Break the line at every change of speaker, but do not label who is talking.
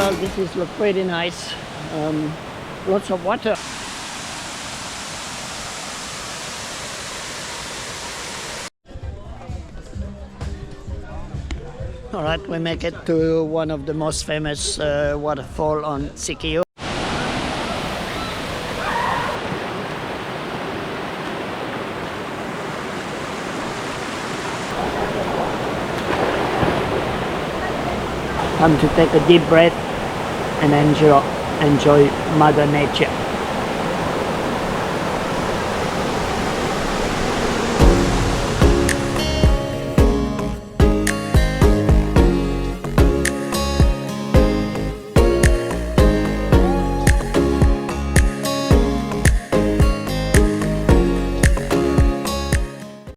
Well, this is look pretty nice. Lots of water. All right, we make it to one of the most famous waterfall on Siquijor. Time to take a deep breath and enjoy Mother Nature.